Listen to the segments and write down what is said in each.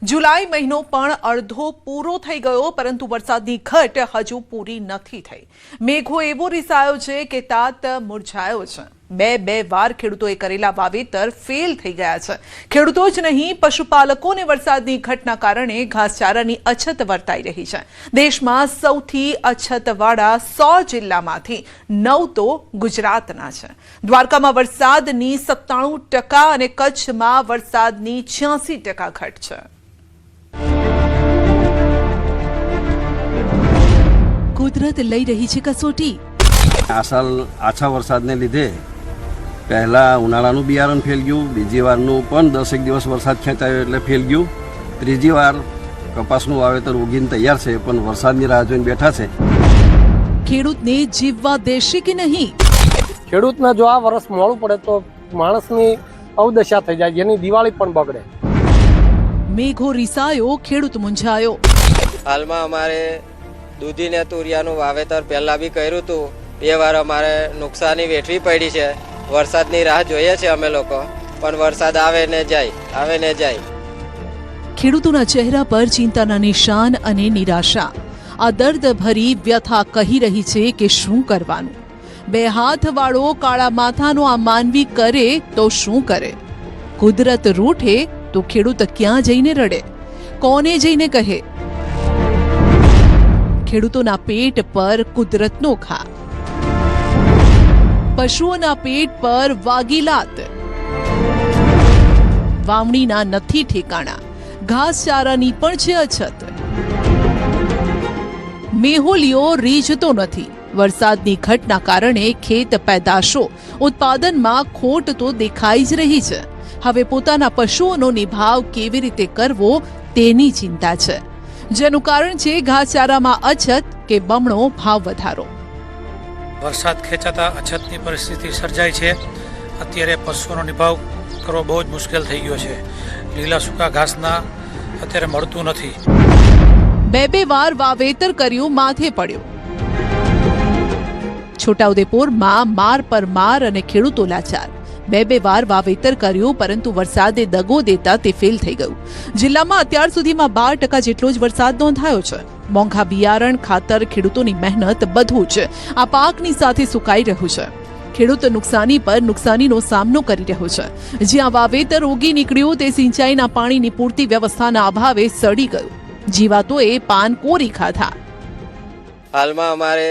जुलाई महीनो पण अर्धो पूरो थई गयो परंतु वरसादनी घट हजू पूरी नथी थई। मेघो एवो रिसायो छे के तात मुरझायो छे। બે વાર ખેડૂતોએ કરેલા વાવેતર ફેલ થઈ ગયા છે। ખેડૂતો જ નહીં પશુપાલકોને વરસાદની ઘટના કારણે ઘાસચારાની અછત વર્તાઈ રહી છે। દેશમાં સૌથી અછતવાળા 100 જિલ્લામાંથી 9 તો ગુજરાતના છે। દ્વારકામાં વરસાદની 97% અને કચ્છમાં વરસાદની 86% ઘટ છે। કુદરત લઈ રહી છે કસોટી। આ સાલ આછા વરસાદને લીધે પહેલા ઉનાળાનું બિયારણ ફેલ ગયું, બીજી વારનું પણ 10 દિવસ વરસાદ ખેંચાયો એટલે ફેલ ગયું, ત્રીજી વાર કપાસનું વાવેતર ઉગીને તૈયાર છે પણ વરસાદની રાહ જોઈને બેઠા છે। ખેડૂતને જીવવા દેશે કે નહીં? ખેડૂતને જો આ વર્ષ મોડું પડે તો માણસની અવદશા થઈ જાય, જેની દિવાળી પણ બગડે। મેઘો રીસાયો, ખેડૂત મૂંઝાયો। હાલમાં અમારે દૂધી ને તુરિયાનું વાવેતર પહેલા બી કર્યું હતું, 2 વાર અમારે નુકસાની વેઠવી પડી છે। વરસાદની રાહ જોઈએ છે અમે લોકો, પણ વરસાદ આવે ને જાય, આવે ને જાય। ખેડૂતોના ચહેરા પર ચિંતાના નિશાન અને નિરાશા। આ દર્દ ભરી વ્યથા કહી રહી છે કે શું કરવાનું। 2 હાથવાળો કાળા માથાનો આ માનવી કરે તો શું કરે? કુદરત રૂઠે તો ખેડૂત ક્યાં જઈને રડે, કોને જઈને કહે? ખેડૂતોના પેટ પર કુદરતનો ઘા, પશુઓના પેટ પર વાગી લાત। વાવણીના નથી ઠેકાણા, ઘાસચારાની પણ છે અછત। મેહોલીઓ રીઝતો નથી। વરસાદની ઘટના કારણે ખેત પેદાશો ઉત્પાદનમાં ખોટ તો દેખાઈ જ રહી છે। હવે પોતાના પશુઓનો નિભાવ કેવી રીતે કરવો તેની ચિંતા છે, જેનું કારણ છે ઘાસચારામાં અછત કે બમણો ભાવ વધારો। વરસાદ ખેંચાતા અછતની પરિસ્થિતિ સર્જાઈ છે। અત્યારે પશુઓનો નિભાવ કરવો બહુ જ મુશ્કેલ થઈ ગયો છે। લીલા સૂકા ઘાસના અત્યારે મળતું નથી। 2 વાર વાવેતર કર્યું, માથે પડ્યો। છોટાઉદેપુરમાં માર પર માર અને ખેડૂતો લાચાર। 2 વાર વાવેતર કર્યું પરંતુ વરસાદે દગો દેતા તે ફેલ થઈ ગયું। જિલ્લામાં અત્યાર સુધીમાં 12% જેટલો જ વરસાદ નોંધાયો છે। મોંઘા બિયારણ, ખાતર, ખેડૂતોની મહેનત બધું જ આ પાકની સાથે સુકાઈ રહ્યું છે। ખેડૂત નુકસાની પર નુકસાનીનો સામનો કરી રહ્યો છે। જ્યાં વાવેતર ઉગી નીકળ્યું તે સિંચાઈના પાણીની પૂરતી વ્યવસ્થાના અભાવે સડી ગયું। જીવાતોએ પાન કોરી ખાધા। હાલમાં અમારે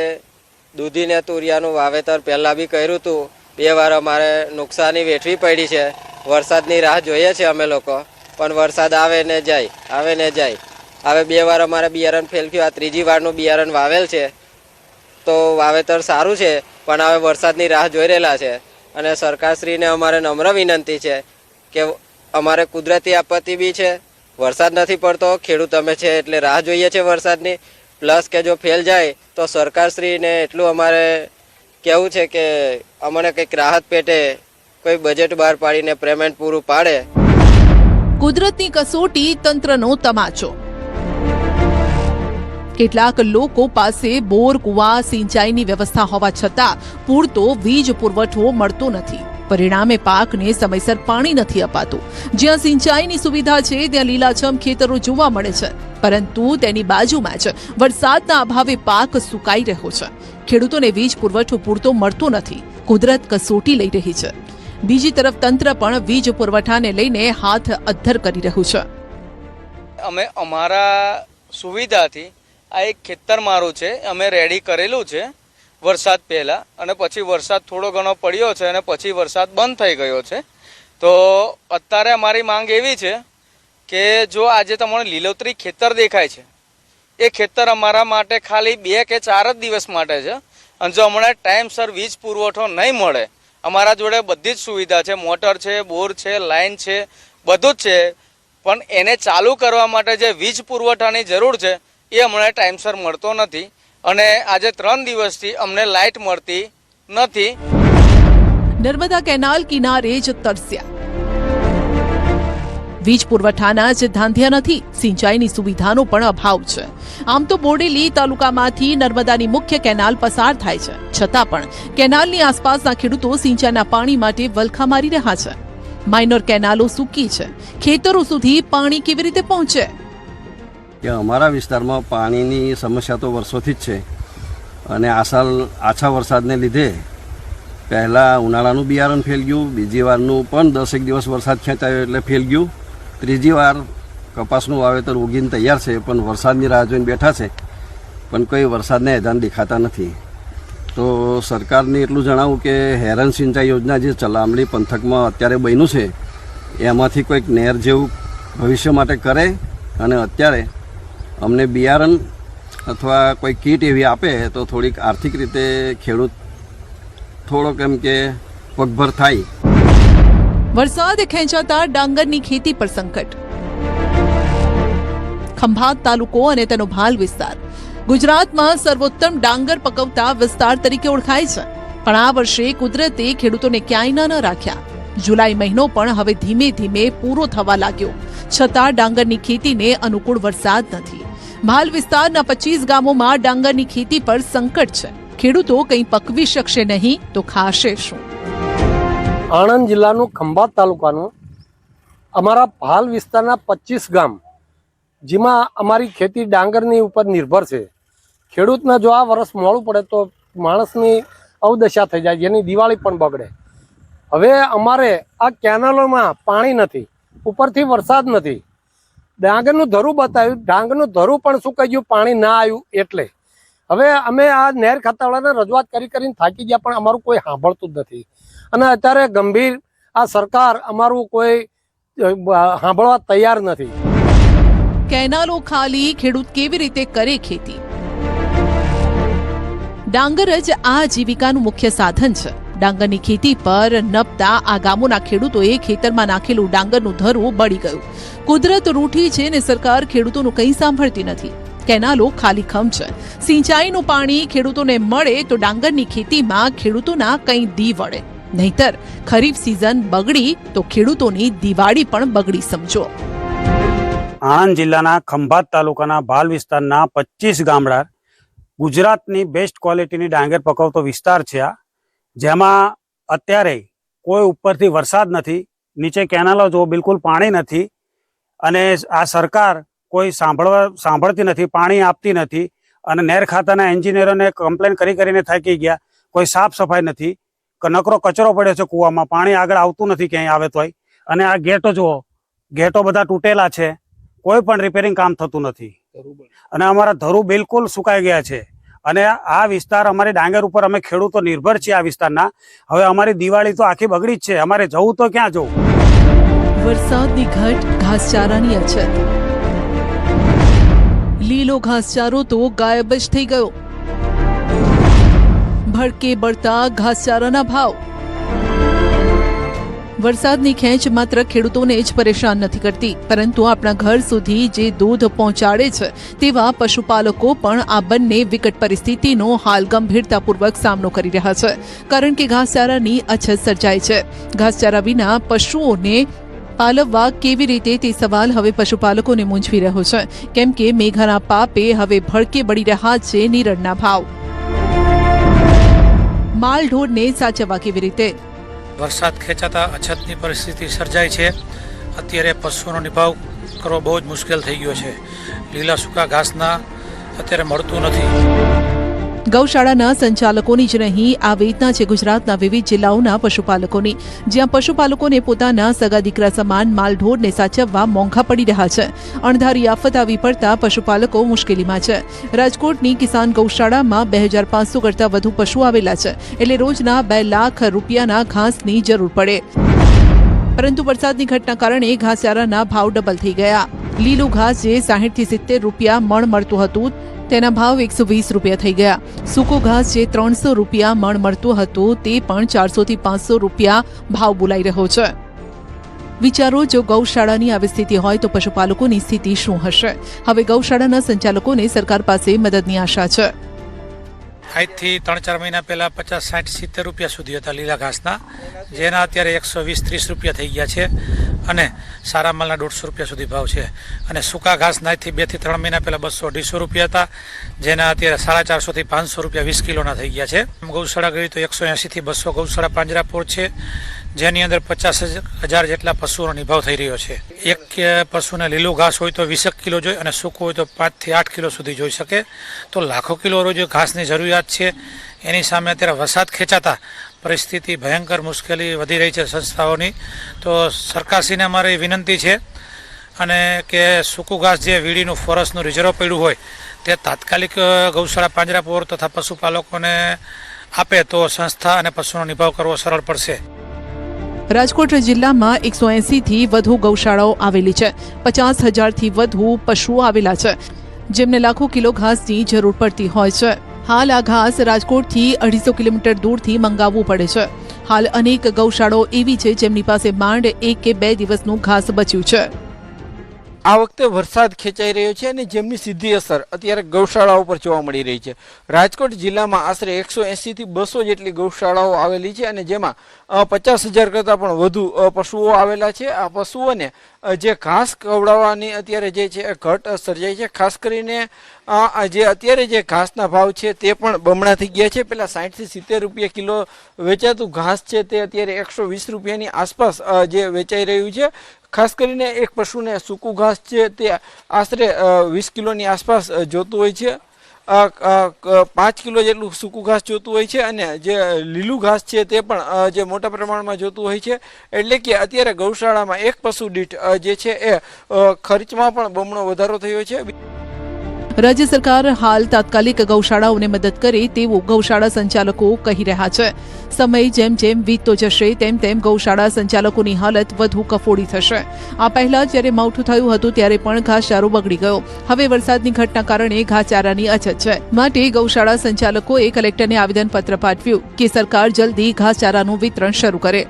દૂધી ને તુરિયાનું વાવેતર પહેલા બી કર્યું હતું, 2 વાર અમારે નુકસાની વેઠવી પડી છે। વરસાદની રાહ જોઈએ છે અમે લોકો, પણ વરસાદ આવે ને જાય, આવે ને જાય। હવે 2 વાર અમારે બિયારણ ફેલ થયું, આ ત્રીજી વારનું બિયારણ વાવેલ છે તો વાવેતર સારું છે, પણ હવે વરસાદની રાહ જોઈ રહેલા છે। અને સરકારશ્રીને અમારે નમ્ર વિનંતી છે કે અમારે કુદરતી આપત્તિ બી છે, વરસાદ નથી પડતો, ખેડૂત અમે છે એટલે રાહ જોઈએ છે વરસાદની। પ્લસ કે જો ફેલ જાય તો સરકારશ્રીને એટલું અમારે કહેવું છે કે અમને કંઈક રાહત પેટે કોઈ બજેટ બહાર પાડીને પેમેન્ટ પૂરું પાડે। કુદરતની કસોટી, તંત્રનો તમાચો। કેટલાક લોકો પાસે બોર, કુવા, સિંચાઈની વ્યવસ્થા હોવા છતાં પૂરતો વીજ પુરવઠો મળતો નથી। પરિણામે પાકને સમયસર પાણી નથી અપાતું। જ્યાં સિંચાઈની સુવિધા છે ત્યાં લીલાછમ ખેતરો જોવા મળે છે, પરંતુ તેની બાજુમાં જ વરસાદના અભાવે પાક સુકાઈ રહ્યો છે। ખેડૂતોને વીજ પુરવઠો પૂરતો મળતો નથી। કુદરત કસોટી લઈ રહી છે। બીજી તરફ તંત્ર પણ વીજ પુરવઠાને લઈને હાથ અદ્ધર કરી રહ્યું છે। અમે અમારા સુવિધાથી આ એક ખેતર મારું છે, અમે રેડી કરેલું છે વરસાદ પહેલાં, અને પછી વરસાદ થોડો ઘણો પડ્યો છે અને પછી વરસાદ બંધ થઈ ગયો છે। તો અત્યારે અમારી માંગ એવી છે કે જો આજે તમને લીલોતરી ખેતર દેખાય છે, એ ખેતર અમારા માટે ખાલી 2 કે 4 જ દિવસ માટે છે। અને જો હમણાં ટાઈમસર વીજ પુરવઠો નહીં મળે, અમારા જોડે બધી જ સુવિધા છે, મોટર છે, બોર છે, લાઇન છે, બધું જ છે, પણ એને ચાલુ કરવા માટે જે વીજ પુરવઠાની જરૂર છે એ હમણાં ટાઈમસર મળતો નથી। અને આજે 3 દિવસથી અમને લાઇટ મળતી નથી। નર્મદા કેનાલ કિનારે જ તરસ્યા। વીજ પુરવઠાના જ ધાંધ્યા નથી, સિંચાઈની સુવિધાનો પણ અભાવ છે। આમ તો બોડેલી તાલુકામાંથી નર્મદાની મુખ્ય કેનાલ પસાર થાય છે, છતાં પણ કેનાલની આસપાસના ખેડૂતો સિંચાઈના પાણી માટે વલખા મારી રહ્યા છે। માઇનર કેનાલો સૂકી છે, ખેતરો સુધી પાણી કેવી રીતે પહોંચે? કે અમારા વિસ્તારમાં પાણીની સમસ્યા તો વર્ષોથી જ છે અને આ સાલ આછા વરસાદને લીધે પહેલાં ઉનાળાનું બિયારણ ફેલ ગયું, બીજી વારનું પણ 10 દિવસ વરસાદ ખેંચાયો એટલે ફેલ ગયું, ત્રીજી વાર કપાસનું વાવેતર ઉગીને તૈયાર છે પણ વરસાદની રાહ જોઈને બેઠા છે પણ કોઈ વરસાદના એધાન દેખાતા નથી. તો સરકારને એટલું જણાવું કે હેરન સિંચાઈ યોજના જે ચલામલી પંથકમાં અત્યારે બન્યું છે એમાંથી કોઈક નહેર જેવું ભવિષ્ય માટે કરે અને અત્યારે અમને બિયારણ અથવા કોઈ કીટ એવી આપે તો થોડીક આર્થિક રીતે ખેડૂત થોડોક એમ કે પગભર થાય. વરસાદ ખેંચાતા ડાંગરની ખેતી પર સંકટ. ખંભાત તાલુકો અને તેનો ભાલ વિસ્તાર ગુજરાતમાં સર્વોત્તમ ડાંગર પકવતા વિસ્તાર તરીકે ઓળખાય છે, પણ આ વર્ષે કુદરતે ખેડૂતોને ક્યાંય ન રાખ્યા. જુલાઈ મહિનો પણ હવે ધીમે ધીમે પૂરો થવા લાગ્યો, છતાં ડાંગરની ખેતીને અનુકૂળ વરસાદ નથી. ભાલ વિસ્તારના 25 ગામોમાં ડાંગરની ખેતી પર સંકટ છે. ખેડૂતો કંઈ પકવી શકશે નહીં તો ખાશે શું? આણંદ જિલ્લાનું ખંભાત તાલુકાનું અમારા ભાલ વિસ્તારના 25 ગામ જેમાં અમારી ખેતી ડાંગરની ઉપર નિર્ભર છે. ખેડૂતને જો આ વર્ષ મોડું પડે તો માણસની અવદશા થઈ જાય, જેની દિવાળી પણ બગડે. હવે અમારે આ કેનાલોમાં પાણી નથી, ઉપરથી વરસાદ નથી. ડાંગરનું ધરું બતાવ્યું, ડાંગરનું ધરું પણ સુકાઈ ગયું, પાણી ના આવ્યું. એટલે હવે અમે આ નહેર ખાતાવાળાને રજૂઆત કરીને થાકી ગયા પણ અમારું કોઈ સાંભળતું જ નથી. અને અત્યારે ગંભીર આ સરકાર અમારું કોઈ સાંભળવા તૈયાર નથી. કેનાલો ખાલી, ખેડૂત કેવી રીતે કરે ખેતી? ડાંગર જ આ જીવિકાનું મુખ્ય સાધન છે. ડાંગરની ખેતી પર નપતા આ ગામોના ખેડૂતોએ ખેતરમાં નાખેલું ડાંગરનું ધરું બળી ગયું. કુદરત રૂઠી છે ને સરકાર ખેડૂતોનું કંઈ સાંભળતી નથી. કેનાલો ખાલીખમ છે. સિંચાઈનું પાણી ખેડૂતોને મળે તો ડાંગરની ખેતીમાં ખેડૂતોના કંઈ દી વળે, નહીતર ખરીફ સિઝન બગડી તો ખેડૂતોની દિવાળી પણ બગડી સમજો. આણંદ જિલ્લાના ખંભાત તાલુકાના ભાલ વિસ્તારના 25 ગામડા ગુજરાતની બેસ્ટ ક્વોલિટીની ડાંગર પકવતો વિસ્તાર છે આ, જેમાં અત્યારે કોઈ ઉપરથી વરસાદ નથી, નીચે કેનાલો જો બિલકુલ પાણી નથી અને આ સરકાર કોઈ સાંભળતી નથી, પાણી આપતી નથી અને નહેર ખાતાના એન્જિનિયરોને કમ્પ્લેન કરીને થાકી ગયા. કોઈ સાફ સફાઈ નથી, નકરો કચરો પડ્યો છે કૂવામાં, પાણી આગળ આવતું નથી ક્યાંય આવે તોય. અને આ ગેટો જુઓ, ગેટો બધા તૂટેલા છે, કોઈ પણ રિપેરિંગ કામ થતું નથી અને અમારા ધરું બિલકુલ સુકાઈ ગયા છે. અને આ વિસ્તાર અમારી ડાંગર ઉપર અમે ખેડૂતો નિર્ભર છીએ આ વિસ્તારના. હવે અમારી દિવાળી તો આખી બગડી જ છે, અમારે જવું તો ક્યાં જવું? વરસાદની ઘટ, ઘાસચારાની અછત. લીલો ઘાસચારો તો ગાયબ જ થઈ ગયો. ભડકે બળતા ઘાસચારાના ભાવ. વરસાદની ખેંચ માત્ર ખેડૂતોને જ પરેશાન નથી કરતી, પરંતુ આપણા ઘર સુધી જે દૂધ પહોંચાડે છે તેવા પશુપાલકો પણ આ બંને વિકટ પરિસ્થિતિનો હાલ ગંભીરતાપૂર્વક સામનો કરી રહ્યા છે, કારણ કે ઘાસચારાની અછત સર્જાય છે. ઘાસચારા વિના પશુઓને પાલવવા કેવી રીતે તે સવાલ હવે પશુપાલકોને મૂંઝવી રહ્યો છે, કેમ કે મેઘાના પાપે હવે ભડકે બળી રહ્યા છે નીરણના ભાવ. માલ ઢોરને સાચવવા કેવી રીતે? વરસાદ ખેંચાતા અછતની પરિસ્થિતિ સર્જાય છે. અત્યારે પશુઓનો નિભાવ કરવો બહુ જ મુશ્કેલ થઈ ગયો છે. લીલા સૂકા ઘાસના અત્યારે મળતું નથી. ગૌશાળાના સંચાલકોની જ નહીં, આ વેદના છે ગુજરાતના વિવિધ જિલ્લાઓના પશુપાલકોની, જ્યાં પશુપાલકોને પોતાના સગા દીકરા સમાન માલઢોરને સાચવવા મોંઘા પડી રહ્યા છે. અણધારી આફત આવી પડતા પશુપાલકો મુશ્કેલીમાં છે. રાજકોટની કિસાન ગૌશાળામાં 2500 કરતાં વધુ પશુ આવેલા છે, એટલે રોજના 2 લાખ રૂપિયાના ઘાસની જરૂર પડે. પરંતુ વરસાદની ઘટના કારણે ઘાસચારાના ભાવ ડબલ થઈ ગયા. લીલું ઘાસ જે 60 થી 70 રૂપિયા મણ મળતું હતું તેના ભાવ 120 રૂપિયા થઈ ગયા. સૂકો ઘાસ જે 300 રૂપિયા મણ મળતું હતું તે પણ 400 થી 500 રૂપિયા ભાવ બોલાઈ રહ્યો છે. વિચારો, જો ગૌશાળાની આવી સ્થિતિ હોય તો પશુપાલકોની સ્થિતિ શું હશે? હવે ગૌશાળાના સંચાલકોને સરકાર પાસે મદદની આશા છે. આજથી 3-4 મહિના પહેલાં 50, 60, 70 રૂપિયા સુધી હતા લીલા ઘાસના, જેના અત્યારે 120-130 રૂપિયા થઈ ગયા છે અને સારા માલના 150 રૂપિયા સુધી ભાવ છે. અને સૂકા ઘાસના આજથી 2 થી 3 મહિના પહેલાં 200-250 રૂપિયા હતા, જેના અત્યારે 450 થી 500 રૂપિયા 20 કિલોના થઈ ગયા છે. ગૌશાળા ગઈ તો 180 થી 200 ગૌશાળા પાંજરાપોળ છે, જેની અંદર 50,000 જેટલા પશુઓનો નિભાવ થઈ રહ્યો છે. એક પશુને લીલું ઘાસ હોય તો 20 કિલો જોઈએ અને સૂકું હોય તો 5 થી 8 કિલો સુધી જોઈ શકે. તો લાખો કિલો રોજ ઘાસની જરૂરિયાત છે. એની સામે અત્યારે વરસાદ ખેંચાતા પરિસ્થિતિ ભયંકર મુશ્કેલી વધી રહી છે સંસ્થાઓની. તો સરકારશ્રીને અમારી વિનંતી છે અને કે સૂકું ઘાસ જે વીડીનું ફોરેસ્ટનું રિઝર્વ પડ્યું હોય તે તાત્કાલિક ગૌશાળા પાંજરાપોર તથા પશુપાલકોને આપે તો સંસ્થા અને પશુનો નિભાવ કરવો સરળ પડશે. રાજકોટ જિલ્લામાં 180 થી વધુ ગૌશાળાઓ આવેલી છે. 50,000 થી વધુ પશુઓ આવેલા છે જેમને લાખો કિલો ઘાસની જરૂર પડતી હોય છે. હાલ આ ઘાસ રાજકોટથી 250 કિલોમીટર દૂરથી મંગાવવું પડે છે. હાલ અનેક ગૌશાળાઓ એવી છે જેમની પાસે માંડ 1 કે 2 દિવસનું ઘાસ બચ્યું છે. આ વખતે વરસાદ ખેંચાઈ રહ્યો છે અને જેમની સીધી અસર અત્યારે ગૌશાળાઓ પર જોવા મળી રહી છે. રાજકોટ જિલ્લામાં આશરે 180 થી 200 જેટલી ગૌશાળાઓ આવેલી છે અને જેમાં 50,000 કરતાં પણ વધુ પશુઓ આવેલા છે. આ પશુઓને જે ઘાસ ખવડાવવાની અત્યારે જે છે ઘટ સર્જાઈ છે. ખાસ કરીને જે અત્યારે જે ઘાસના ભાવ છે તે પણ બમણા થઈ ગયા છે. પહેલાં 60 થી 70 રૂપિયા કિલો વેચાતું ઘાસ છે તે અત્યારે 120 રૂપિયાની આસપાસ જે વેચાઈ રહ્યું છે. ખાસ કરીને એક પશુને સૂકું ઘાસ છે તે આશરે 20 કિલોની આસપાસ જોતું હોય છે. 5 કિલો જેટલું સૂકું ઘાસ જોતું હોય છે અને જે લીલું ઘાસ છે તે પણ જે મોટા પ્રમાણમાં જોતું હોય છે. એટલે કે અત્યારે ગૌશાળામાં એક પશુ દીઠ જે છે એ ખર્ચમાં પણ બમણો વધારો થયો છે. રાજ્ય સરકાર હાલ તાત્કાલિક ગૌશાળાઓને મદદ કરે તેવું ગૌશાળા સંચાલકો કહી રહ્યા છે. સમય જેમ જેમ વીતતો જશે તેમ તેમ ગૌશાળા સંચાલકોની હાલત વધુ કફોડી થશે. આ પહેલા જ્યારે માવઠું થયું હતું ત્યારે પણ ઘાસચારો બગડી ગયો. હવે વરસાદની ઘટના કારણે ઘાસચારાની અછત છે. માટે ગૌશાળા સંચાલકોએ કલેક્ટરને આવેદનપત્ર પાઠવ્યું કે સરકાર જલ્દી ઘાસચારાનું વિતરણ શરૂ કરે.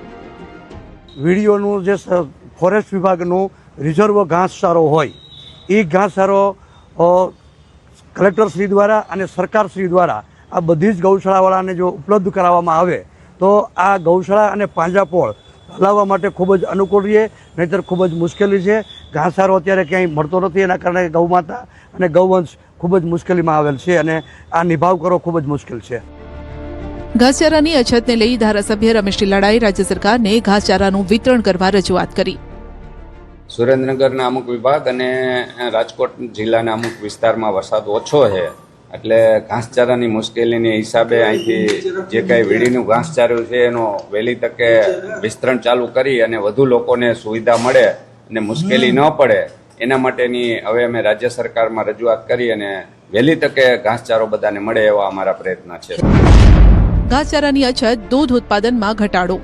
વીડીઓનું જે ફોરેસ્ટ વિભાગનું રિઝર્વ ઘાસચારો હોય એ ઘાસચારો કલેક્ટરશ્રી દ્વારા અને સરકારશ્રી દ્વારા આ બધી જ ગૌશાળાવાળાને જો ઉપલબ્ધ કરાવવામાં આવે તો આ ગૌશાળા અને પાંજરાપોળ હલાવવા માટે ખૂબ જ અનુકૂળ રહે. નહીંતર ખૂબ જ મુશ્કેલી છે. ઘાસચારો અત્યારે ક્યાંય મળતો નથી. એના કારણે ગૌમાતા અને ગૌવંશ ખૂબ જ મુશ્કેલીમાં આવેલ છે અને આ નિભાવ કરવો ખૂબ જ મુશ્કેલ છે. ઘાસચારાની અછતને લઈ ધારાસભ્ય રમેશ ટીલાડાએ રાજ્ય સરકારને ઘાસચારાનું વિતરણ કરવા રજૂઆત કરી. સુરેન્દ્રનગરના અમુક વિભાગ અને રાજકોટ જિલ્લાના અમુક વિસ્તારમાં વરસાદ ઓછો છે એટલે ઘાસચારાની મુશ્કેલીની હિસાબે અહીંથી જે કાંઈ વીડીનું ઘાસચારું છે એનો વહેલી તકે વિસ્તરણ ચાલુ કરી અને વધુ લોકોને સુવિધા મળે અને મુશ્કેલી ન પડે એના માટેની હવે અમે રાજ્ય સરકારમાં રજૂઆત કરી અને વહેલી તકે ઘાસચારો બધાને મળે એવા અમારા પ્રયત્ન છે. ઘાસચારાની અછત દૂધ ઉત્પાદનમાં ઘટાડો.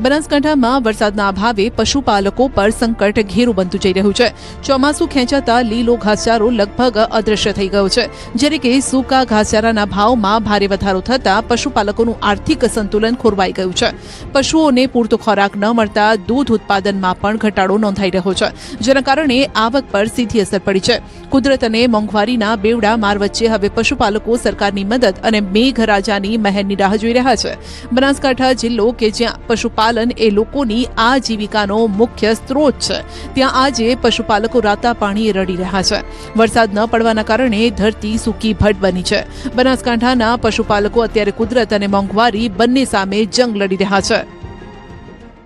બનાસકાંઠામાં વરસાદના અભાવે પશુપાલકો પર સંકટ ઘેરું બનતું જઈ રહ્યું છે. ચોમાસું ખેંચાતા લીલો ઘાસચારો લગભગ અદ્રશ્ય થઈ ગયો છે. જ્યારે કે સૂકા ઘાસચારાના ભાવમાં ભારે વધારો થતાં પશુપાલકોનું આર્થિક સંતુલન ખોરવાઈ ગયું છે. પશુઓને પૂરતો ખોરાક ન મળતા દૂધ ઉત્પાદનમાં પણ ઘટાડો નોંધાઈ રહ્યો છે, જેના કારણે આવક પર સીધી અસર પડી છે. કુદરત અને મોંઘવારીના બેવડા માર વચ્ચે હવે પશુપાલકો સરકારની મદદ અને મેઘરાજાની મહેરની રાહ જોઈ રહ્યા છે. બનાસકાંઠા જિલ્લો કે જ્યાં પશુપાલન એ લોકોની આજીવિકાનો મુખ્ય સ્ત્રોત છે, ત્યાં આજે પશુપાલકો રાતા પાણીએ રડી રહ્યા છે. વરસાદ ન પડવાના કારણે ધરતી સૂકી ભટ બની છે. બનાસકાંઠાના પશુપાલકો અત્યારે કુદરત અને મોંઘવારી બંને સામે જંગ લડી રહ્યા છે.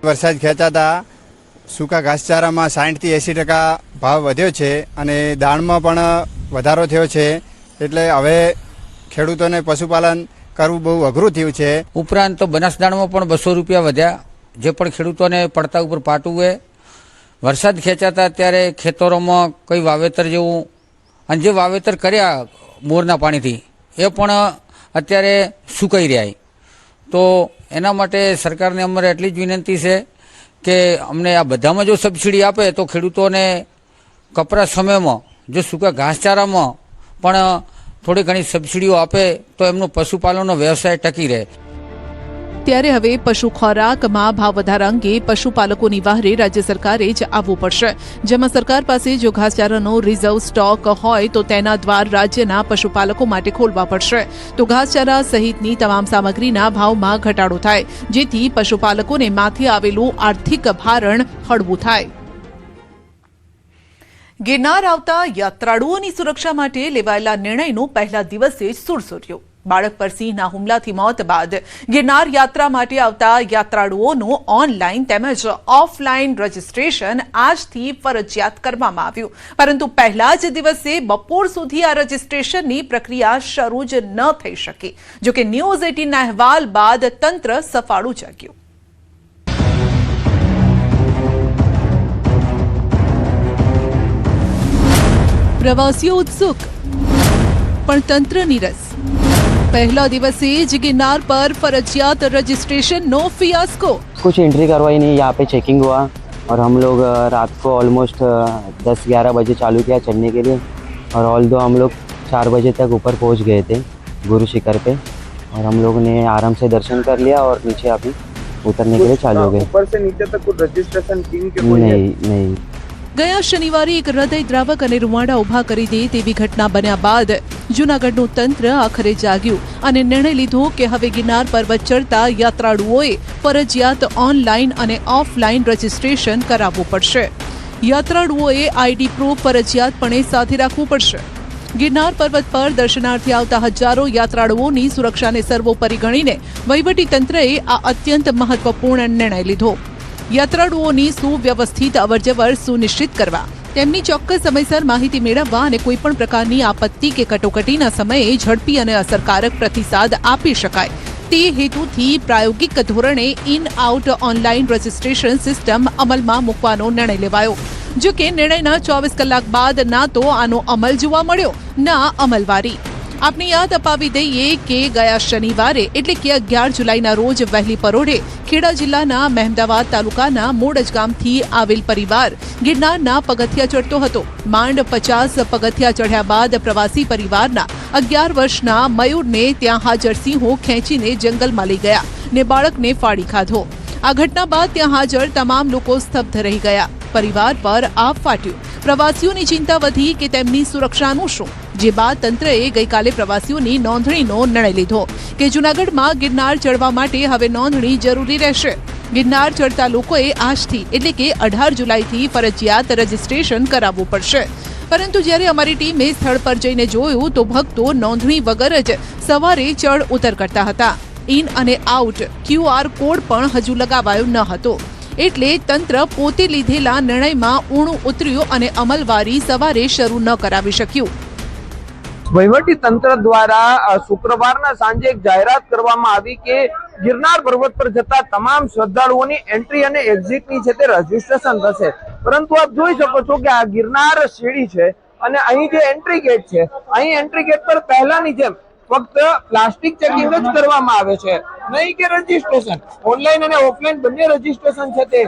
વરસાદ ખેંચાતા સૂકા ઘાસચારામાં 60 થી 80% ભાવ વધ્યો છે અને દાણમાં પણ વધારો થયો છે. એટલે હવે ખેડૂતોને પશુપાલન કરવું બહુ અઘરું થયું છે. ઉપરાંત તો બનાસદાણમાં પણ 200 રૂપિયા વધ્યા, જે પણ ખેડૂતોને પડતા ઉપર પાટવું હોય. વરસાદ ખેંચાતા અત્યારે ખેતરોમાં કોઈ વાવેતર જેવું અને જે વાવેતર કર્યા બોરના પાણીથી એ પણ અત્યારે સુકાઈ રહ્યા. તો એના માટે સરકારને અમારે એટલી જ વિનંતી છે કે અમને આ બધામાં જો સબસિડી આપે તો ખેડૂતોને કપરા સમયમાં જો સૂકા ઘાસચારામાં પણ થોડી ઘણી સબસિડીઓ આપે તો એમનો પશુપાલનનો વ્યવસાય ટકી રહે. ત્યારે હવે પશુ ખોરાકમાં ભાવ વધારા અંગે પશુપાલકોની વહારે રાજ્ય સરકારે જ આવવું પડશે. જેમાં સરકાર પાસે જો ઘાસચારાનો રિઝર્વ સ્ટોક હોય તો તેના દ્વાર રાજ્યના પશુપાલકો માટે ખોલવા પડશે. તો ઘાસચારા સહિતની તમામ સામગ્રીના ભાવમાં ઘટાડો થાય, જેથી પશુપાલકોને માથે આવેલું આર્થિક ભારણ હળવું થાય. ગિરનાર આવતા યાત્રાળુઓની સુરક્ષા માટે લેવાયેલા નિર્ણયનો પહેલા દિવસે જ સુર સુર્યો. બાળક પર સિંહના હુમલાથી મોત બાદ ગિરનાર યાત્રા માટે આવતા યાત્રાળુઓનું ઓનલાઈન તેમજ ઓફલાઈન રજીસ્ટ્રેશન આજથી ફરજિયાત કરવામાં આવ્યું, પરંતુ પહેલા જ દિવસે બપોર સુધી આ રજીસ્ટ્રેશનની પ્રક્રિયા શરૂ જ ન થઈ શકી. જોકે ન્યૂઝ 18ના અહેવાલ બાદ તંત્ર સફાળું જાગ્યું. પ્રવાસીઓ ઉત્સુક પણ તંત્ર નીરસ. पहला दिवस ही गिरनार पर फर्जियात रजिस्ट्रेशन नो फियास्को. कुछ एंट्री करवाई नहीं, यहाँ पे चेकिंग हुआ और हम लोग रात को ऑलमोस्ट 10-11 बजे चालू किया चढ़ने के लिए और ऑल दो हम लोग 4 बजे तक ऊपर पहुँच गए थे गुरु शिखर पे और हम लोग ने आराम से दर्शन कर लिया और नीचे अभी उतरने के लिए चालू हो गए. ऊपर से नीचे तक कुछ रजिस्ट्रेशन टीम के नहीं. ગયા શનિવારે એક હૃદયદ્રાવક અને રૂવાડા ઊભા કરી દે તેવી ઘટના બન્યા બાદ જૂનાગઢનું તંત્ર આખરે જાગ્યું અને નિર્ણય લીધો કે હવે ગિરનાર પર્વત ચડતા યાત્રાળુઓએ ફરજિયાત ઓનલાઈન અને ઓફલાઈન રજીસ્ટ્રેશન કરાવવું પડશે. યાત્રાળુઓએ આઈડી પ્રૂફ ફરજિયાતપણે સાથે રાખવું પડશે. ગિરનાર પર્વત પર દર્શનાર્થે આવતા હજારો યાત્રાળુઓની સુરક્ષાને સર્વોપરી ગણીને વહીવટીતંત્રએ આ અત્યંત મહત્વપૂર્ણ નિર્ણય લીધો. યાત્રાળુઓની સુવ્યવસ્થિત અવરજવર સુનિશ્ચિત કરવા, તેમની ચોક્કસ સમયસર માહિતી મેળવવા અને કોઈપણ પ્રકારની આપત્તિ કે કટોકટીના સમયે ઝડપી અને અસરકારક પ્રતિસાદ આપી શકાય તે હેતુથી પ્રાયોગિક ધોરણે in out online registration system અમલમાં મૂકવાનો નિર્ણય લેવાયો. જો કે નિર્ણયના 24 કલાક બાદ ના તો આનો અમલ જોવા મળ્યો, ના અમલવારી. આપને યાદ અપાવી દઈએ કે ગયા શનિવારે એટલે કે 11 જુલાઈના રોજ વહેલી પરોઢે ખેડા જિલ્લાના મહેમદાવાદ તાલુકાના મોડજ ગામથી આવેલ પરિવાર ગિરનારના પગથિયા ચડતો હતો. માંડ 50 પગથિયા ચઢ્યા બાદ પ્રવાસી પરિવારના 11 વર્ષના મયુરને ત્યાં હાજર સિંહો ખેંચીને જંગલમાં લઈ ગયા ને બાળકને ફાડી ખાધો. આ ઘટના બાદ ત્યાં હાજર તમામ લોકો સ્તબ્ધ રહી ગયા. પરિવાર પર આપ ફાટ્યું. પ્રવાસીઓની ચિંતા વધી કે તેમની સુરક્ષાનું શું, જે બાદ તંત્રએ ગઈકાલે પ્રવાસીઓની નોંધણીનો નિર્ણય લીધો કે જૂનાગઢમાં ગિરનાર ચડવા માટે હવે નોંધણી જરૂરી રહેશે. ગિરનાર ચડતા લોકોએ આજથી એટલે કે 18 જુલાઈથી ફરજિયાત રજીસ્ટ્રેશન કરાવવું પડશે. પરંતુ જ્યારે અમારી ટીમે સ્થળ પર જઈને જોયું તો ભક્તો નોંધણી વગર જ સવારે ચડ ઉતર કરતા હતા. ઇન અને આઉટ QR કોડ પણ હજુ લગાવાયો ન હતો. એટલે તંત્ર પોતે લીધેલા નિર્ણયમાં ઊણું ઉતર્યું અને અમલવારી સવારે શરૂ ન કરાવી શક્યું. વહીવટી તંત્ર દ્વારા શુક્રવારના સાંજે એક જાહેરાત કરવામાં આવી કે ગિરનાર પર્વત પર જતા તમામ શ્રદ્ધાળુઓની એન્ટ્રી અને એક્ઝિટની છે તે રજીસ્ટ્રેશન થશે. પરંતુ આપ જોઈ શકો છો કે આ ગિરનાર સીડી છે અને અહીં જે એન્ટ્રી ગેટ છે, અહીં એન્ટ્રી ગેટ પર પહેલાની જેમ ફક્ત પ્લાસ્ટિક ચેકિંગ જ કરવામાં આવે છે, નહીં કે રજીસ્ટ્રેશન. ઓનલાઈન અને ઓફલાઈન બંને રજીસ્ટ્રેશન છે તે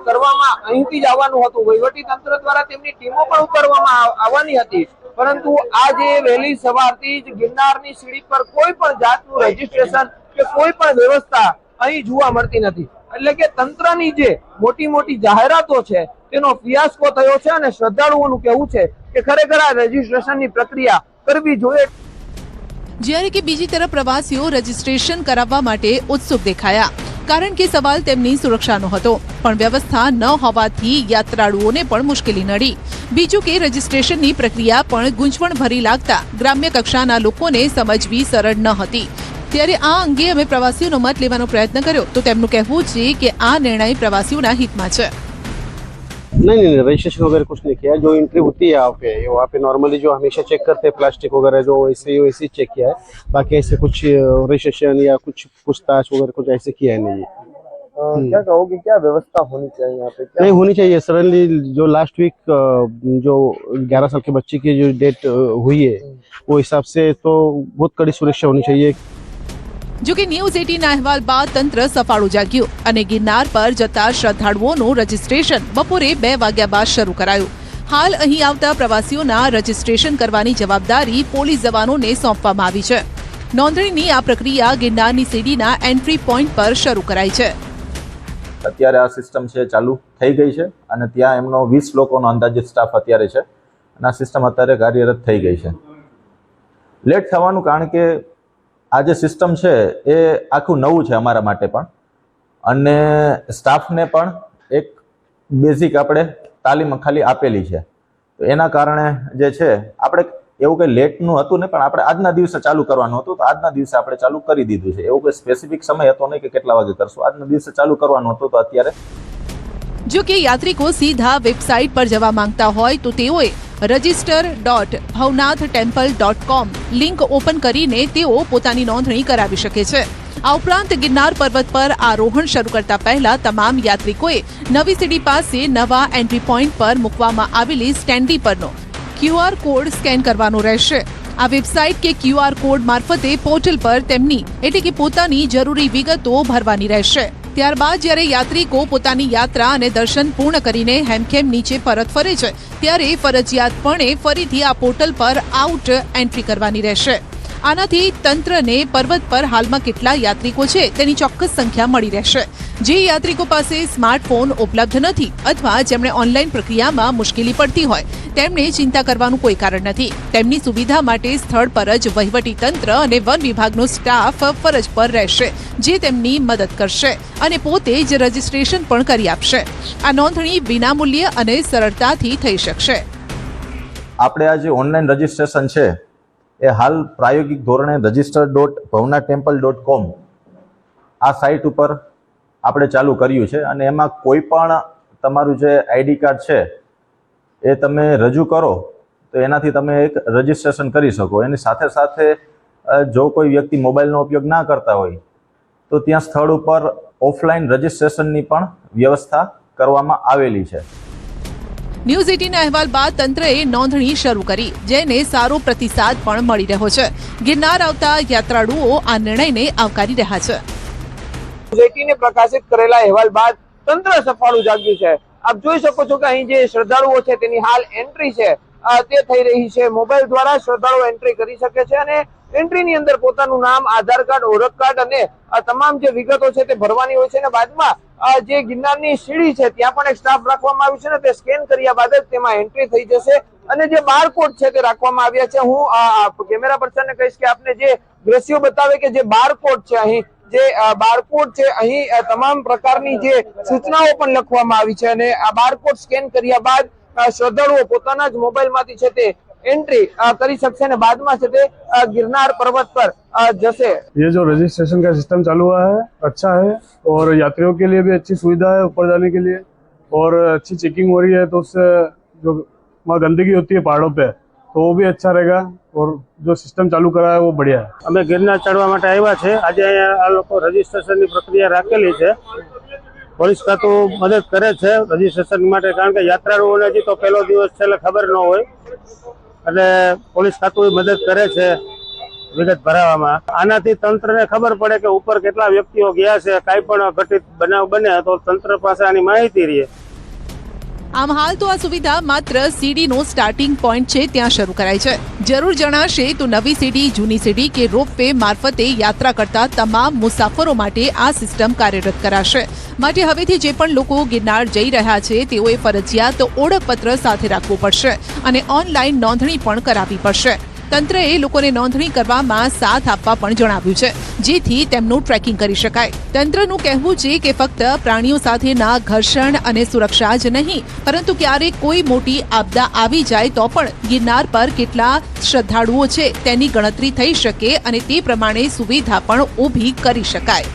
કરવામાં અહીંથી જ આવવાનું હતું. વહીવટી તંત્ર દ્વારા તેમની ટીમો પણ ઉતારવામાં આવવાની હતી, પરંતુ આજે વહેલી સવારથી જ ગિરનારની સીડી પર કોઈ પણ જાતનું રજીસ્ટ્રેશન કે કોઈ પણ વ્યવસ્થા અહીં જોવા મળતી નથી. એટલે કે તંત્રની જે મોટી મોટી જાહેરાતો છે તેનો ફિયાસ્કો થયો છે અને શ્રદ્ધાળુઓનું કહેવું છે કે ખરેખર આ રજીસ્ટ્રેશનની પ્રક્રિયા કરવી જોઈએ. જ્યારે કે બીજી તરફ પ્રવાસીઓ રજીસ્ટ્રેશન કરાવવા માટે ઉત્સુક દેખાયા, કારણ કે સવાલ તેમની સુરક્ષાનો હતો. પણ વ્યવસ્થા ન હોવાથી યાત્રાળુઓને પણ મુશ્કેલી નડી. બીજું કે રજીસ્ટ્રેશનની પ્રક્રિયા પણ ગૂંચવણભરી લાગતા ગ્રામ્ય કક્ષાના લોકોને સમજવી સરળ ન હતી. ત્યારે આ અંગે અમે પ્રવાસીઓનો મત લેવાનો પ્રયત્ન કર્યો તો તેમનું કહેવું છે કે આ નિર્ણય પ્રવાસીઓના હિતમાં છે. नहीं रजिस्ट्रेशन वगैरह कुछ नहीं किया. जो एंट्री होती है वहाँ पे नॉर्मली जो हमेशा चेक करते हैं प्लास्टिक वगैरह जो वैसे ही चेक किया है. बाकी ऐसे कुछ रजिस्ट्रेशन या कुछ पूछताछ वगैरह कुछ ऐसे किया है नहीं. क्या कहोगे, क्या व्यवस्था होनी चाहिए यहाँ पे? नहीं होनी चाहिए. सडनली जो लास्ट वीक जो 11 साल के बच्चे की जो डेट हुई है वो हिसाब से तो बहुत कड़ी सुरक्षा होनी चाहिए. જો કે ન્યૂઝ 18ના અહેવાલ બાદ તંત્ર સફાળું જાગ્યું અને ગિરનાર પર જતા શ્રદ્ધાળુઓનું રજીસ્ટ્રેશન બપોરે 2 વાગ્યા બાદ શરૂ કરાયું. હાલ અહીં આવતા પ્રવાસીઓના રજીસ્ટ્રેશન કરવાની જવાબદારી પોલીસ જવાનોને સોંપવામાં આવી છે. નોંધણીની આ પ્રક્રિયા ગિરનારની સીડીના એન્ટ્રી પોઈન્ટ પર શરૂ કરાઈ છે. અત્યારે આ સિસ્ટમ છે ચાલુ થઈ ગઈ છે અને ત્યાં એમનો 20 લોકોનો અંદાજિત સ્ટાફ અત્યારે છે અને આ સિસ્ટમ અત્યારે કાર્યરત થઈ ગઈ છે. લેટ થવાનું કારણ કે આ જે સિસ્ટમ છે એ આખું નવું છે અમારા માટે પણ અને સ્ટાફને પણ એક બેઝિક આપણે તાલીમ ખાલી આપેલી છે. તો એના કારણે જે છે આપણે એવું કંઈ લેટનું હતું ને, પણ આપણે આજના દિવસે ચાલુ કરવાનું હતું, તો આજના દિવસે આપણે ચાલુ કરી દીધું છે. એવું કોઈ સ્પેસિફિક સમય હતો નહીં કે કેટલા વાગે કરશું, આજના દિવસે ચાલુ કરવાનું હતું, તો અત્યારે. જો કે યાત્રિકો સીધા વેબસાઇટ પર જવા માંગતા હોય તો તેઓએ register.bhavnathtemple.com લિંક ઓપન કરીને તેઓ પોતાની નોંધણી કરાવી શકે છે. આ ઉપરાંત ગિરનાર પર્વત પર આરોહણ શરૂ કરતા પહેલા તમામ યાત્રિકોએ નવી સીડી પાસે નવા એન્ટ્રી પોઈન્ટ પર મૂકવામાં આવેલી સ્ટેન્ડી પરનો QR કોડ સ્કેન કરવાનો રહેશે. આ વેબસાઇટ કે QR કોડ મારફતે પોર્ટલ પર તેમની એટલે કે પોતાની જરૂરી વિગતો ભરવાની રહેશે. ત્યારબાદ જ્યારે યાત્રિકો પોતાની યાત્રા અને દર્શન પૂર્ણ કરીને હેમખેમ નીચે પરત ફરે છે ત્યારે ફરજિયાતપણે ફરીથી આ પોર્ટલ પર આઉટ એન્ટ્રી કરવાની રહેશે. આનાથી તંત્રને પર્વત પર હાલમાં કેટલા યાત્રિકો છે તેની ચોક્કસ સંખ્યા મળી રહેશે. જે યાત્રિકો પાસે સ્માર્ટફોન ઉપલબ્ધ નથી અથવા જેમણે ઓનલાઈન પ્રક્રિયામાં મુશ્કેલી પડતી હોય તેમણે ચિંતા કરવાનું કોઈ કારણ નથી. તેમની સુવિધા માટે સ્થળ પર જ વહીવટી તંત્ર અને વન વિભાગનો સ્ટાફ ફરજ પર રહેશે, જે તેમની મદદ કરશે અને પોતે જ રજીસ્ટ્રેશન પણ કરી આપશે. આ નોંધણી વિનામૂલ્યે અને સરળતાથી થઈ શકશે. આપણે આ જે ઓનલાઈન રજીસ્ટ્રેશન છે એ હાલ પ્રાયોગિક ધોરણે register.bhavnathtemple.com આ સાઇટ ઉપર આપણે ચાલુ કર્યું છે, અને એમાં કોઈ પણ તમારું જે આઈડી કાર્ડ છે એ તમે રજૂ કરો તો એનાથી તમે એક રજીસ્ટ્રેશન કરી શકો. એની સાથે સાથે જો કોઈ વ્યક્તિ મોબાઈલનો ઉપયોગ ના કરતા હોય તો ત્યાં સ્થળ ઉપર ઓફલાઈન રજીસ્ટ્રેશનની પણ વ્યવસ્થા કરવામાં આવેલી છે. ન્યૂઝ 18ના અહેવાલ બાદ તંત્રએ નોંધણી શરૂ કરી, જેને સારો પ્રતિસાદ પણ મળી રહ્યો છે. ગિરનાર આવતા યાત્રાળુઓ આ નિર્ણયને આવકારી રહ્યા છે. ન્યૂઝ 18ને પ્રકાશિત કરેલા અહેવાલ બાદ તંત્ર સફાળું જાગ્યું છે. આપ જોઈ શકો છો કે અહીં જે શ્રદ્ધાળુઓ છે તેની હાલ એન્ટ્રી છે તે થઈ રહી છે. મોબાઈલ દ્વારા શ્રદ્ધાળુઓ એન્ટ્રી કરી શકે છે અને એન્ટ્રીની અંદર પોતાનું નામ, આધાર કાર્ડ, ઓળખ કાર્ડ અને તમામ જે વિગતો છે તે ભરવાની હોય છે. અને બાદમાં જે ગિરનારની સીડી છે ત્યાં પણ એક સ્ટાફ રાખવામાં આવ્યું છે ને તે સ્કેન કર્યા બાદ જ તેમાં એન્ટ્રી થઈ જશે. અને જે બારકોડ છે તે રાખવામાં આવ્યા છે. હું કેમેરા પર્સનને કહીશ કે આપને જે દ્રશ્યો બતાવે કે જે બારકોડ છે, અહીં જે બારકોડ છે અહીં તમામ પ્રકારની જે સૂચનાઓ પણ લખવામાં આવી છે અને આ બારકોડ સ્કેન કર્યા બાદ શ્રદ્ધાળુઓ પોતાના જ મોબાઈલમાંથી છે તે एंट्री કરી શકશે અને બાદમાં છે તે गिरनार पर्वत पर जैसे ये जो रजिस्ट्रेशन का सिस्टम चालू हुआ है अच्छा है और यात्रियों के लिए भी अच्छी सुविधा है ऊपर जाने के लिए और अच्छी चेकिंग हो रही है तो उससे जो वहाँ गंदगी होती है पहाड़ों पे तो वो भी अच्छा रहेगा और जो सिस्टम चालू करा है वो बढ़िया है. અમે ગિરનાર ચડવા માટે આવ્યા છે. આજે અહીંયા આ લોકો રજીસ્ટ્રેશનની પ્રક્રિયા રાખેલી છે. પોલીસ ખાતું મદદ કરે છે રજીસ્ટ્રેશન માટે, કારણ કે યાત્રાળુઓને હજી તો પહેલો દિવસ છે એટલે ખબર ન હોય એટલે પોલીસ ખાતું મદદ કરે છે વિગત ભરાવામાં. આનાથી તંત્રને ખબર પડે કે ઉપર કેટલા વ્યક્તિઓ ગયા છે, કાંઈ પણ ઘટિત બનાવ બને તો તંત્ર પાસે આની માહિતી રહે. આમ હાલ તો આ સુવિધા માત્ર સીડીનો સ્ટાર્ટિંગ પોઈન્ટ છે ત્યાં શરૂ કરાઈ છે. જરૂર જણાશે તો નવી સીડી, જૂની સીડી કે રોપવે મારફતે યાત્રા કરતા તમામ મુસાફરો માટે આ સિસ્ટમ કાર્યરત કરાશે. માટે હવેથી જે પણ લોકો ગિરનાર જઈ રહ્યા છે તેઓએ ફરજિયાત ઓળખપત્ર સાથે રાખવું પડશે અને ઓનલાઈન નોંધણી પણ કરાવવી પડશે. તંત્રએ લોકોને નોંધણી કરવામાં સાથ આપવા પણ જણાવ્યું છે, જેથી તેમનું ટ્રેકિંગ કરી શકાય. તંત્રનું કહેવું છે કે ફક્ત પ્રાણીઓ સાથેના ઘર્ષણ અને સુરક્ષા જ નહીં, પરંતુ ક્યારેક કોઈ મોટી આપદા આવી જાય તો પણ ગિરનાર પર કેટલા શ્રદ્ધાળુઓ છે તેની ગણતરી થઈ શકે અને તે પ્રમાણે સુવિધા પણ ઊભી કરી શકાય.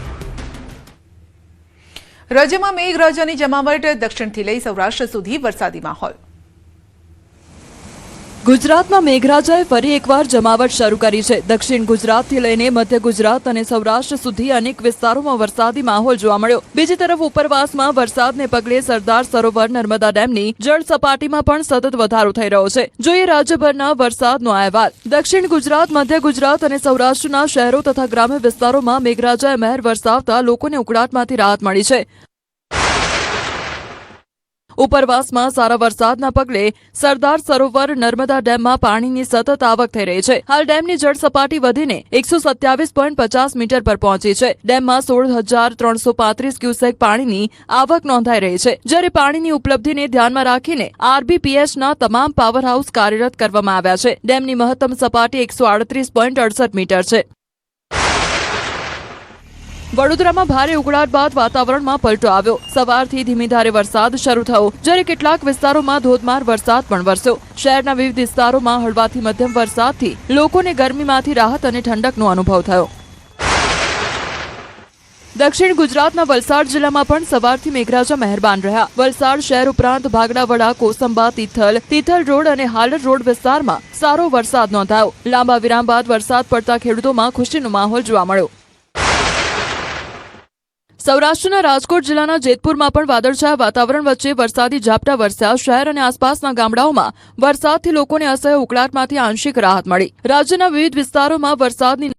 રાજ્યમાં મેઘરાજાની જમાવટ, દક્ષિણથી લઈ સૌરાષ્ટ્ર સુધી વરસાદી માહોલ. ગુજરાતમાં મેઘરાજાએ ફરી એકવાર જમાવટ શરૂ કરી છે. દક્ષિણ ગુજરાતથી લઈને મધ્ય ગુજરાત અને સૌરાષ્ટ્ર સુધી અનેક વિસ્તારોમાં વરસાદી માહોલ જોવા મળ્યો. બીજી તરફ ઉપરવાસમાં વરસાદને પગલે સરદાર સરોવર નર્મદા ડેમની જળ સપાટીમાં પણ સતત વધારો થઈ રહ્યો છે. જોઈએ રાજ્યભરના વરસાદનો અહેવાલ. દક્ષિણ ગુજરાત, મધ્ય ગુજરાત અને સૌરાષ્ટ્રના શહેરો તથા ગ્રામ્ય વિસ્તારોમાં મેઘરાજાએ મહેર વરસાવતા લોકોને ઉકળાટમાંથી રાહત મળી છે. ઉપરવાસમાં સારા વરસાદના પગલે સરદાર સરોવર નર્મદા ડેમમાં પાણીની સતત આવક થઈ રહી છે. હાલ ડેમની જળ સપાટી વધીને 127.50 મીટર પર પહોંચી છે. ડેમમાં 16,335 ક્યુસેક પાણીની આવક નોંધાઈ રહી છે. જ્યારે પાણીની ઉપલબ્ધિને ધ્યાનમાં રાખીને RBPHના તમામ પાવર હાઉસ કાર્યરત કરવામાં આવ્યા છે. ડેમની મહત્તમ સપાટી 138.68 મીટર છે. વડોદરામાં ભારે ઉકળાટ બાદ વાતાવરણમાં પલટો આવ્યો. સવારથી ધીમી ધારે વરસાદ શરૂ થયો, જ્યારે કેટલાક વિસ્તારોમાં ધોધમાર વરસાદ પણ વરસ્યો. શહેરના વિવિધ વિસ્તારોમાં હળવાથી મધ્યમ વરસાદથી લોકોને ગરમીમાંથી રાહત અને ઠંડકનો અનુભવ થયો. દક્ષિણ ગુજરાતના વલસાડ જિલ્લામાં પણ સવારથી મેઘરાજા મહેરબાન રહ્યા. વલસાડ શહેર ઉપરાંત ભાગડાવડા, કોસંબા, તિથલ રોડ અને હાલર રોડ વિસ્તારમાં સારો વરસાદ નોંધાયો. લાંબા વિરામ બાદ વરસાદ પડતા ખેડૂતોમાં ખુશીનો માહોલ જોવા મળ્યો. સૌરાષ્ટ્રના રાજકોટ જિલ્લાના જેતપુરમાં પણ વાદળછાયા વાતાવરણ વચ્ચે વરસાદી ઝાપટા વરસ્યા. શહેર અને આસપાસના ગામડાઓમાં વરસાદથી લોકોને અસહ્ય ઉકળાટમાંથી આંશિક રાહત મળી. રાજ્યના વિવિધ વિસ્તારોમાં વરસાદની